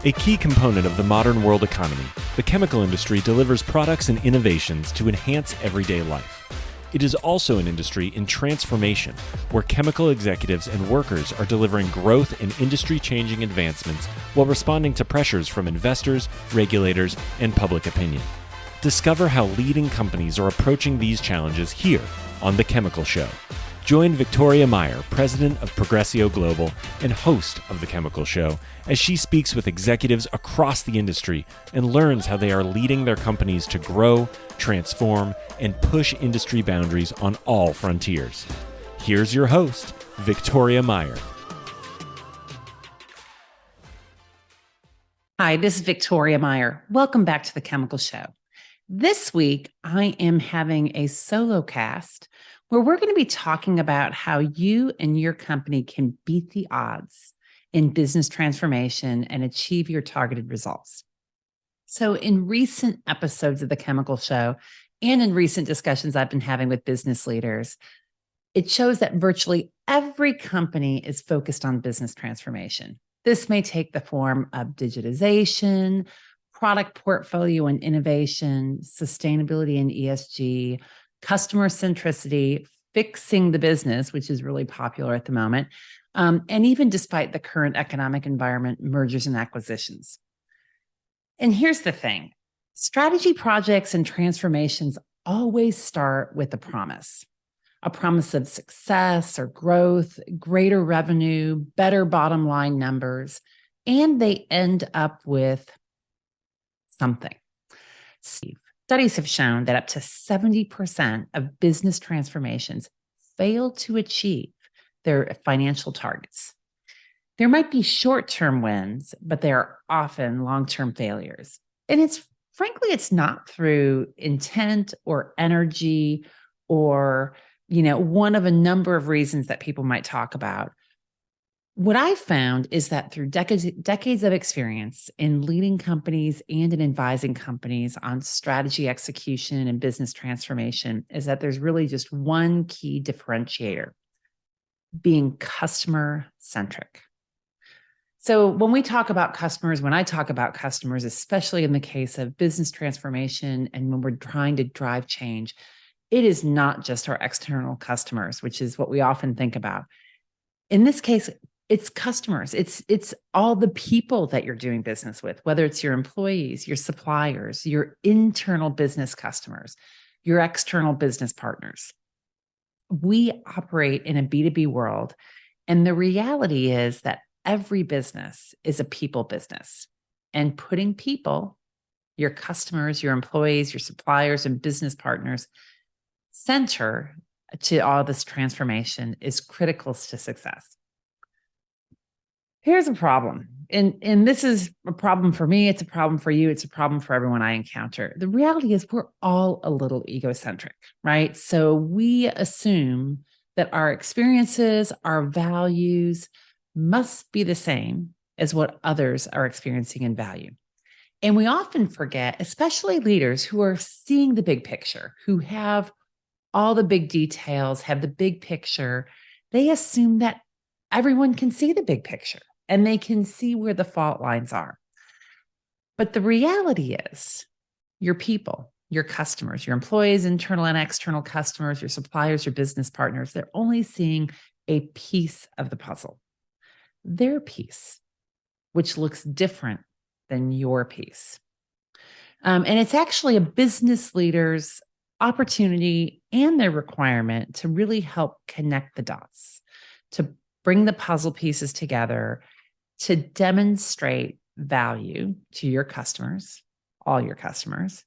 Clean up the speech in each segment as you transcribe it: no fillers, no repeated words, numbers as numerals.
A key component of the modern world economy, the chemical industry delivers products and innovations to enhance everyday life. It is also an industry in transformation, where chemical executives and workers are delivering growth and industry-changing advancements while responding to pressures from investors, regulators, and public opinion. Discover how leading companies are approaching these challenges here on The Chemical Show. Join Victoria Meyer, president of Progressio Global and host of The Chemical Show, as she speaks with executives across the industry and learns how they are leading their companies to grow, transform, and push industry boundaries on all frontiers. Here's your host, Victoria Meyer. Hi, this is Victoria Meyer. Welcome back to The Chemical Show. This week, I am having a solo cast where we're going to be talking about how you and your company can beat the odds in business transformation and achieve your targeted results. So in recent episodes of The Chemical Show and in recent discussions I've been having with business leaders, it shows that virtually every company is focused on business transformation. This may take the form of digitization, product portfolio and innovation, sustainability and ESG, customer centricity, fixing the business, which is really popular at the moment, and even despite the current economic environment, mergers and acquisitions. And here's the thing, strategy projects and transformations always start with a promise of success or growth, greater revenue, better bottom line numbers, and they end up with something. Studies have shown that up to 70% of business transformations fail to achieve their financial targets. There might be short-term wins, but they are often long-term failures. And it's not through intent or energy or, one of a number of reasons that people might talk about. What I found is that through decades of experience in leading companies and in advising companies on strategy execution and business transformation is that there's really just one key differentiator, being customer-centric. So when I talk about customers, especially in the case of business transformation and when we're trying to drive change, it is not just our external customers, which is what we often think about. In this case, it's customers. It's all the people that you're doing business with, whether it's your employees, your suppliers, your internal business customers, your external business partners. We operate in a B2B world, and the reality is that every business is a people business. And putting people, your customers, your employees, your suppliers, and business partners center to all this transformation is critical to success. Here's a problem, and this is a problem for me, it's a problem for you, it's a problem for everyone I encounter. The reality is we're all a little egocentric, right? So we assume that our experiences, our values must be the same as what others are experiencing and value. And we often forget, especially leaders who are seeing the big picture, who have all the big details, have the big picture, they assume that everyone can see the big picture. And they can see where the fault lines are. But the reality is your people, your customers, your employees, internal and external customers, your suppliers, your business partners, they're only seeing a piece of the puzzle, their piece, which looks different than your piece. And it's actually a business leader's opportunity and their requirement to really help connect the dots, to bring the puzzle pieces together, to demonstrate value to your customers, all your customers,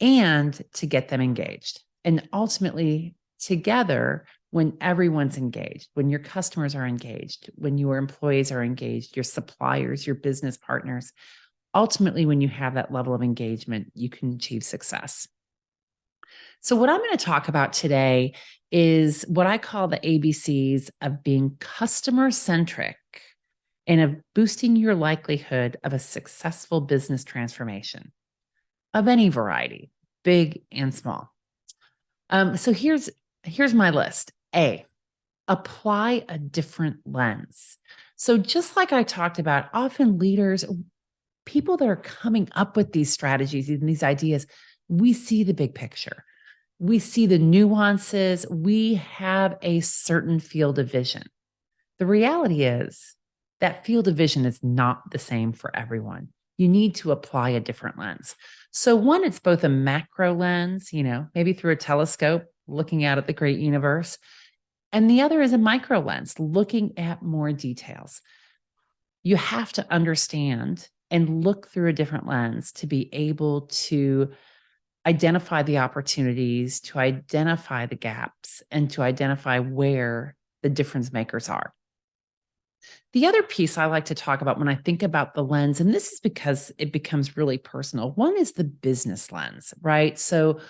and to get them engaged. And ultimately, together, when everyone's engaged, when your customers are engaged, when your employees are engaged, your suppliers, your business partners, ultimately, when you have that level of engagement, you can achieve success. So what I'm going to talk about today is what I call the ABCs of being customer-centric and of boosting your likelihood of a successful business transformation of any variety, big and small. So here's my list. A, apply a different lens. So just like I talked about, often leaders, people that are coming up with these strategies and these ideas, we see the big picture. We see the nuances. We have a certain field of vision. The reality is that field of vision is not the same for everyone. You need to apply a different lens. So one, it's both a macro lens, maybe through a telescope, looking out at the great universe. And the other is a micro lens, looking at more details. You have to understand and look through a different lens to be able to identify the opportunities, to identify the gaps, and to identify where the difference makers are. The other piece I like to talk about when I think about the lens, and this is because it becomes really personal, one is the business lens, right? So,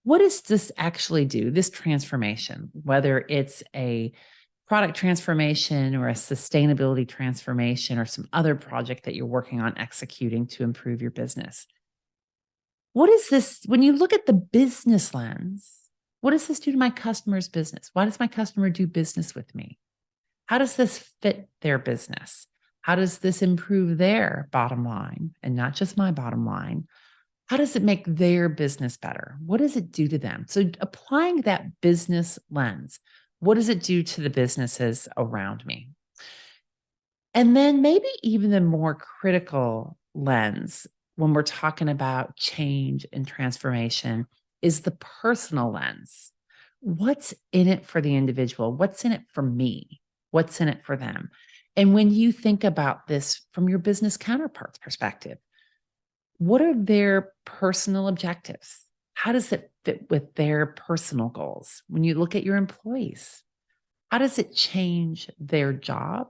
what does this actually do, this transformation, whether it's a product transformation or a sustainability transformation or some other project that you're working on executing to improve your business? What is this, when you look at the business lens, what does this do to my customer's business? Why does my customer do business with me? How does this fit their business? How does this improve their bottom line and not just my bottom line? How does it make their business better? What does it do to them? So applying that business lens, what does it do to the businesses around me? And then maybe even the more critical lens when we're talking about change and transformation is the personal lens. What's in it for the individual? What's in it for me? What's in it for them? And when you think about this from your business counterparts perspective, what are their personal objectives? How does it fit with their personal goals? When you look at your employees, how does it change their job,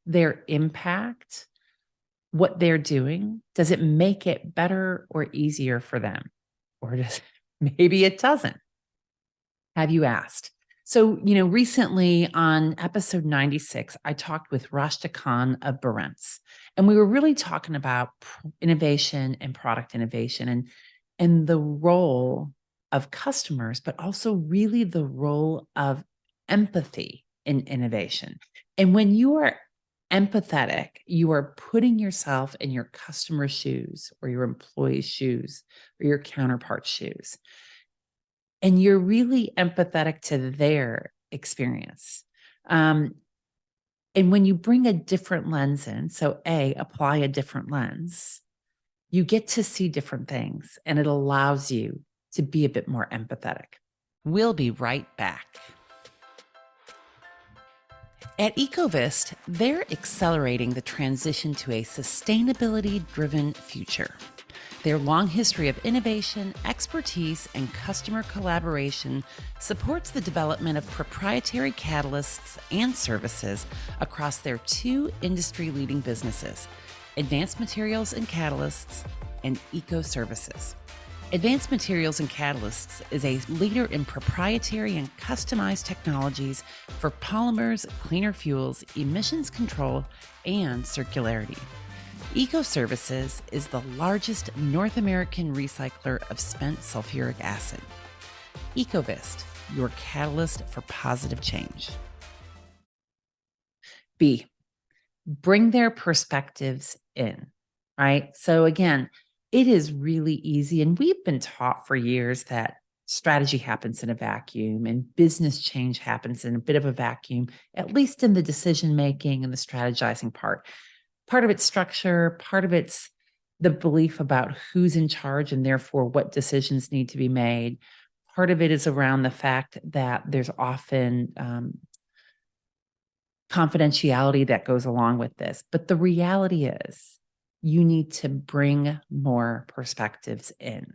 their impact, what they're doing? Does it make it better or easier for them? Or does maybe it doesn't? Have you asked? So, recently on episode 96, I talked with Rashta Khan of Barentz, and we were really talking about innovation and product innovation and the role of customers, but also really the role of empathy in innovation. And when you are empathetic, you are putting yourself in your customer's shoes or your employee's shoes or your counterpart's shoes. And you're really empathetic to their experience. And when you bring a different lens in, so apply a different lens, you get to see different things and it allows you to be a bit more empathetic. We'll be right back. At Ecovist, they're accelerating the transition to a sustainability-driven future. Their long history of innovation, expertise, and customer collaboration supports the development of proprietary catalysts and services across their two industry-leading businesses, Advanced Materials and Catalysts and Eco Services. Advanced Materials and Catalysts is a leader in proprietary and customized technologies for polymers, cleaner fuels, emissions control, and circularity. Eco Services is the largest North American recycler of spent sulfuric acid. Ecovist, your catalyst for positive change. B, bring their perspectives in, right? So again, it is really easy, and we've been taught for years that strategy happens in a vacuum and business change happens in a bit of a vacuum, at least in the decision-making and the strategizing part. Part of it's structure, part of it's the belief about who's in charge and therefore what decisions need to be made. Part of it is around the fact that there's often confidentiality that goes along with this. But the reality is you need to bring more perspectives in.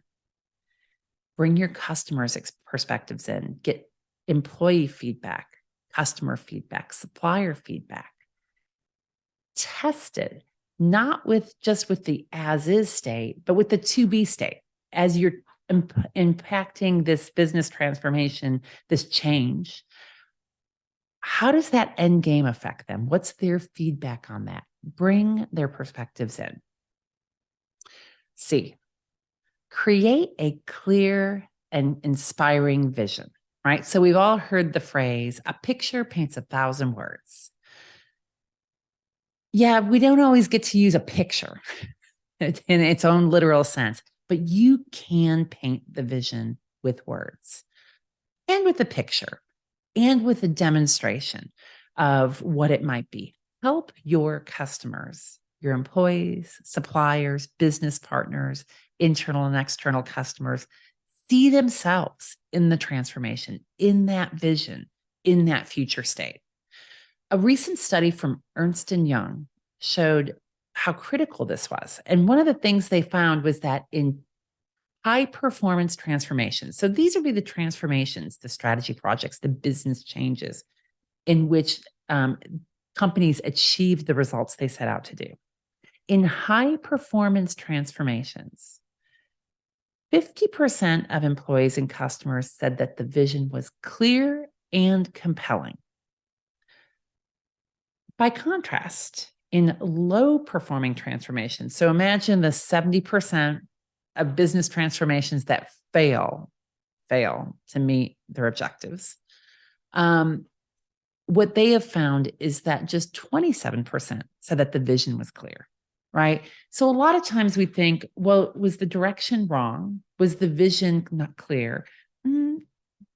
Bring your customers' perspectives in. Get employee feedback, customer feedback, supplier feedback. Tested, not with just with the as-is state, but with the to-be state. As you're impacting this business transformation, this change, how does that end game affect them? What's their feedback on that? Bring their perspectives in. C, create a clear and inspiring vision, right? So we've all heard the phrase, a picture paints 1,000 words. Yeah, we don't always get to use a picture. in its own literal sense, but you can paint the vision with words and with a picture and with a demonstration of what it might be. Help your customers, your employees, suppliers, business partners, internal and external customers see themselves in the transformation, in that vision, in that future state. A recent study from Ernst & Young showed how critical this was. And one of the things they found was that in high performance transformations, so these would be the transformations, the strategy projects, the business changes in which companies achieve the results they set out to do. In high performance transformations, 50% of employees and customers said that the vision was clear and compelling. By contrast, in low performing transformations, so imagine the 70% of business transformations that fail to meet their objectives. What they have found is that just 27% said that the vision was clear, right? So a lot of times we think, well, was the direction wrong? Was the vision not clear?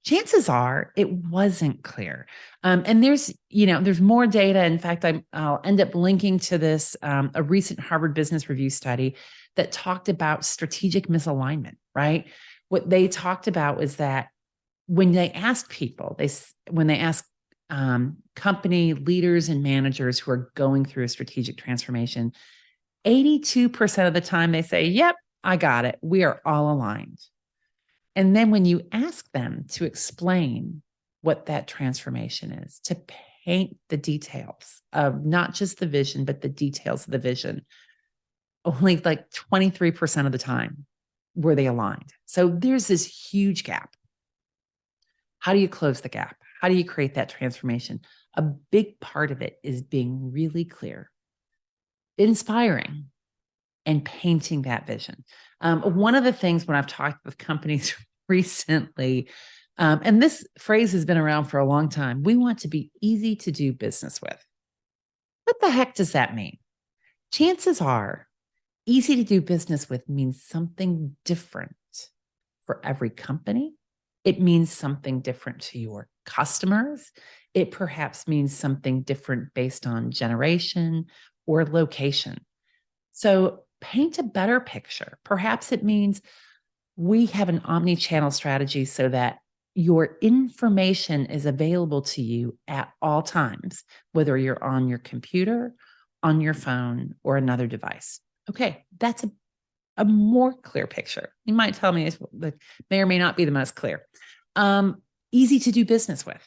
Chances are it wasn't clear. And there's more data. In fact, I'll end up linking to this, a recent Harvard Business Review study that talked about strategic misalignment, right? What they talked about was that when they asked people, when they asked company leaders and managers who are going through a strategic transformation, 82% of the time they say, yep, I got it. We are all aligned. And then when you ask them to explain what that transformation is, to paint the details of not just the vision, but the details of the vision, only like 23% of the time were they aligned. So there's this huge gap. How do you close the gap? How do you create that transformation? A big part of it is being really clear, inspiring, and painting that vision. One of the things when I've talked with companies recently, and this phrase has been around for a long time, we want to be easy to do business with. What the heck does that mean? Chances are easy to do business with means something different for every company. It means something different to your customers. It perhaps means something different based on generation or location. So paint a better picture. Perhaps it means we have an omni-channel strategy so that your information is available to you at all times, whether you're on your computer, on your phone, or another device. Okay, that's a more clear picture. You might tell me it may or may not be the most clear. Easy to do business with.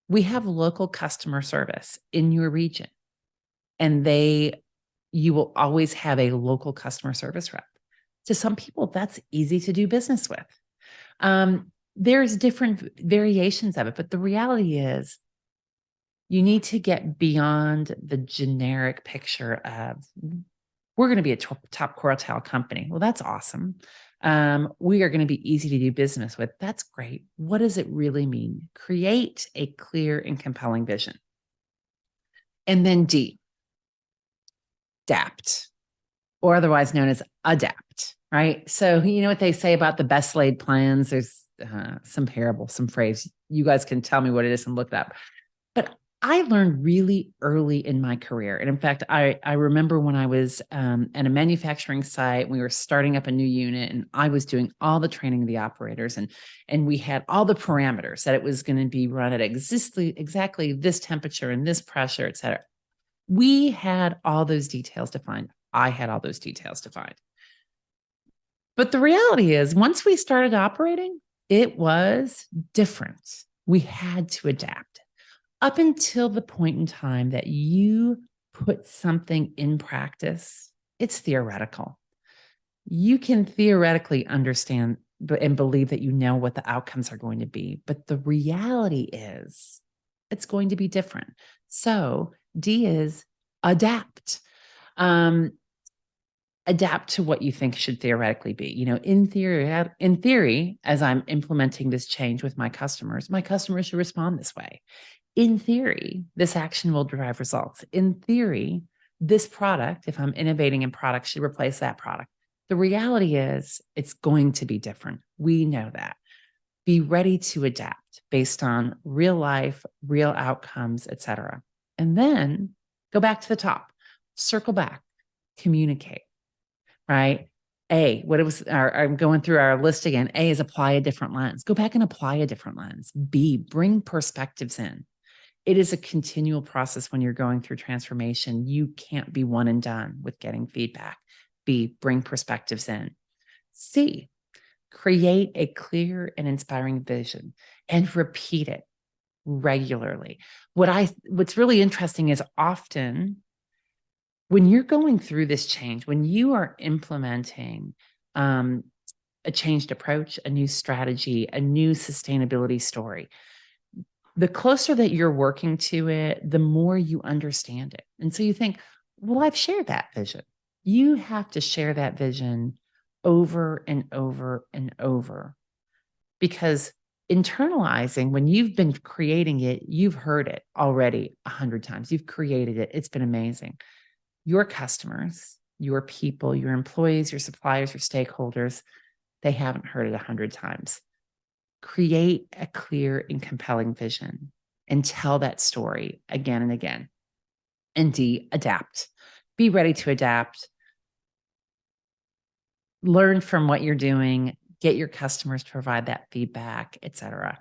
We have local customer service in your region, and you will always have a local customer service rep. To some people, that's easy to do business with. There's different variations of it, but the reality is you need to get beyond the generic picture of we're going to be a top quartile company. Well, that's awesome. We are going to be easy to do business with. That's great. What does it really mean? Create a clear and compelling vision. And then D, adapt, or otherwise known as adapt, right? So you know what they say about the best laid plans? There's some parable, some phrase. You guys can tell me what it is and look it up. But I learned really early in my career. And in fact, I remember when I was at a manufacturing site, we were starting up a new unit and I was doing all the training of the operators and we had all the parameters that it was going to be run at exactly this temperature and this pressure, et cetera. We had all those details defined. I had all those details defined. But the reality is, once we started operating, it was different. We had to adapt. Up until the point in time that you put something in practice, it's theoretical. You can theoretically understand and believe that you know what the outcomes are going to be, but the reality is it's going to be different. So D is adapt. Adapt to what you think should theoretically be. You know, in theory, as I'm implementing this change with my customers should respond this way. In theory, this action will drive results. In theory, this product, if I'm innovating in product, should replace that product. The reality is it's going to be different. We know that. Be ready to adapt based on real life, real outcomes, et cetera. And then go back to the top, circle back, communicate, right? I'm going through our list again. A is apply a different lens. Go back and apply a different lens. B, bring perspectives in. It is a continual process when you're going through transformation. You can't be one and done with getting feedback. B, bring perspectives in. C, create a clear and inspiring vision and repeat it regularly. What's really interesting is often when you're going through this change, when you are implementing a changed approach, a new strategy, a new sustainability story, the closer that you're working to it, the more you understand it. And so you think, well, I've shared that vision. You have to share that vision over and over and over, because internalizing, when you've been creating it, you've heard it already 100 times. You've created it. It's been amazing. Your customers, your people, your employees, your suppliers, your stakeholders, they haven't heard it 100 times. Create a clear and compelling vision and tell that story again and again. And D, adapt. Be ready to adapt. Learn from what you're doing. Get your customers to provide that feedback, et cetera.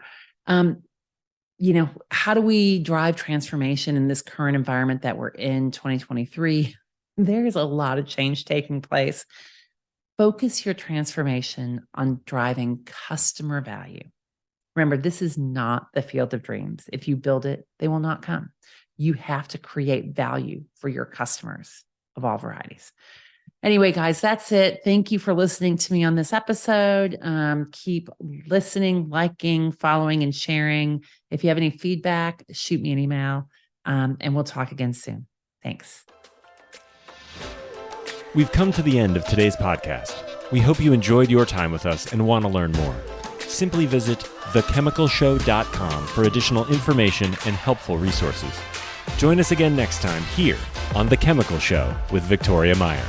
How do we drive transformation in this current environment that we're in, 2023? There's a lot of change taking place. Focus your transformation on driving customer value. Remember, this is not the field of dreams. If you build it, they will not come. You have to create value for your customers of all varieties. Anyway, guys, that's it. Thank you for listening to me on this episode. Keep listening, liking, following, and sharing. If you have any feedback, shoot me an email, and we'll talk again soon. Thanks. We've come to the end of today's podcast. We hope you enjoyed your time with us and want to learn more. Simply visit thechemicalshow.com for additional information and helpful resources. Join us again next time here on The Chemical Show with Victoria Meyer.